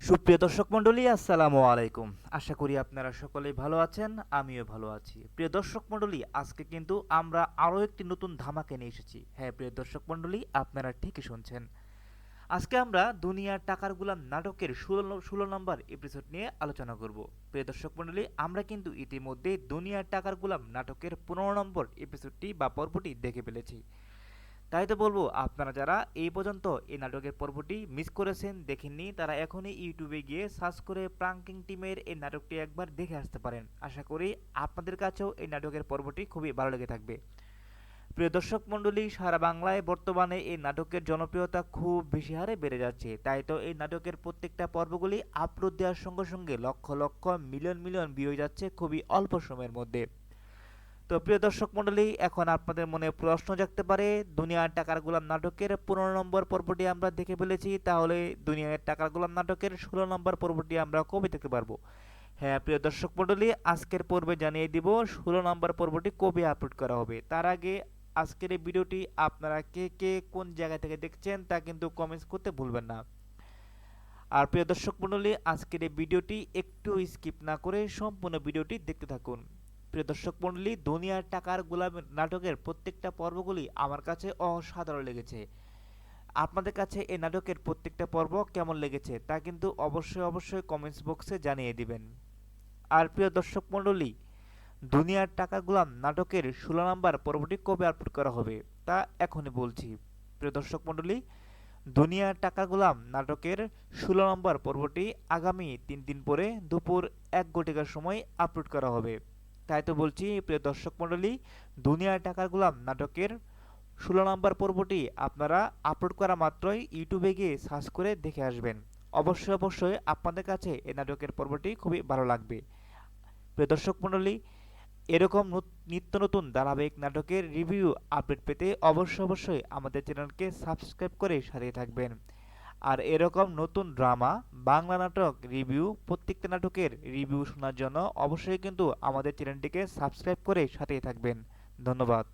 সুপ্রিয় দর্শক মণ্ডলী, আসসালামু আলাইকুম। আশা করি আপনারা সকলেই ভালো আছেন, আমিও ভালো আছি। প্রিয় দর্শক মণ্ডলী, আজকে কিন্তু আমরা আরও একটি নতুন ধামাকা নিয়ে এসেছি। হ্যাঁ প্রিয় দর্শক মণ্ডলী, আপনারা ঠিকই শুনছেন। আজকে আমরা দুনিয়ার টাকার গোলাম নাটকের 16 নম্বর এপিসোড নিয়ে আলোচনা করব। প্রিয় দর্শক মণ্ডলী, আমরা কিন্তু ইতিমধ্যে দুনিয়ার টাকার গোলাম নাটকের 15 নম্বর এপিসোডটি বা পর্বটি দেখে ফেলেছি। তাই তো বলবো, আপনারা যারা এই পর্যন্ত এই নাটকের পর্বটি মিস করেছেন, দেখেননি, তারা এখনই ইউটিউবে গিয়ে সার্চ করে প্রাঙ্কিং টিমের এই নাটকটি একবার দেখে আসতে পারেন। আশা করি আপনাদের কাছেও এই নাটকের পর্বটি খুবই ভালো লেগে থাকবে। প্রিয় দর্শক মণ্ডলী, সারা বাংলায় বর্তমানে এই নাটকের জনপ্রিয়তা খুব বেশি হারে বেড়ে যাচ্ছে। তাই তো এই নাটকের প্রত্যেকটা পর্বগুলি আপলোড দেওয়ার সঙ্গে সঙ্গে lakh lakh million million view হয়ে যাচ্ছে খুবই অল্প সময়ের মধ্যে। তো প্রিয় দর্শক মণ্ডলী, এখন আপনাদের মনে প্রশ্ন জাগতে পারে, দুনিয়ার টাকার গোলাম নাটকের 15 নম্বর পর্বটি আমরা দেখে ফেলেছি, তাহলে দুনিয়ার টাকার গোলাম নাটকের 16 নম্বর পর্বটি আমরা কবে দেখতে পারবো? হ্যাঁ প্রিয় দর্শক মণ্ডলী, আজকের পর্বে জানিয়ে দিব 16 নম্বর পর্বটি কবে আপলোড করা হবে। তার আগে আজকের এই ভিডিওটি আপনারা কে কে কোন জায়গা থেকে দেখছেন তা কিন্তু কমেন্টস করতে ভুলবেন না। আর প্রিয় দর্শক মণ্ডলী, আজকের এই ভিডিওটি একটু স্কিপ না করে সম্পূর্ণ ভিডিওটি দেখতে থাকুন। প্রিয় দর্শক মণ্ডলী, দুনিয়ার টাকার গোলাম নাটকের প্রত্যেকটা পর্বগুলি আমার কাছে অসাধারণ লেগেছে। আপনাদের কাছে এই নাটকের প্রত্যেকটা পর্ব কেমন লেগেছে তা কিন্তু অবশ্যই কমেন্টস বক্সে জানিয়ে দিবেন। আর প্রিয় দর্শক মণ্ডলী, দুনিয়ার টাকার গোলাম নাটকের 16 নম্বর পর্বটি কবে আপলোড করা হবে তা এখনই বলছি। প্রিয় দর্শক মণ্ডলী, দুনিয়ার টাকার গোলাম নাটকের 16 নম্বর পর্বটি আগামী 3 দিন পরে দুপুর 1 ঘটিকার সময় আপলোড করা হবে। তাই তো বলছি প্রিয় দর্শক মণ্ডলী, দুনিয়ার টাকার গোলাম নাটকের 16 নম্বর পর্বটি আপনারা আপলোড করা মাত্রই ইউটিউবে গিয়ে সার্চ করে দেখে আসবেন। অবশ্যই আপনাদের কাছে এই নাটকের পর্বটি খুবই ভালো লাগবে। প্রিয় দর্শক মণ্ডলী, এরকম নিত্য নতুন ধারাবাহিক নাটকের রিভিউ আপডেট পেতে অবশ্যই আমাদের চ্যানেলকে সাবস্ক্রাইব করে সাথে থাকবেন। আর এরকম নতুন ড্রামা, বাংলা নাটক রিভিউ, প্রত্যেকটা নাটকের রিভিউ শোনার জন্য অবশ্যই কিন্তু আমাদের চ্যানেলটিকে সাবস্ক্রাইব করে সাথেই থাকবেন। ধন্যবাদ।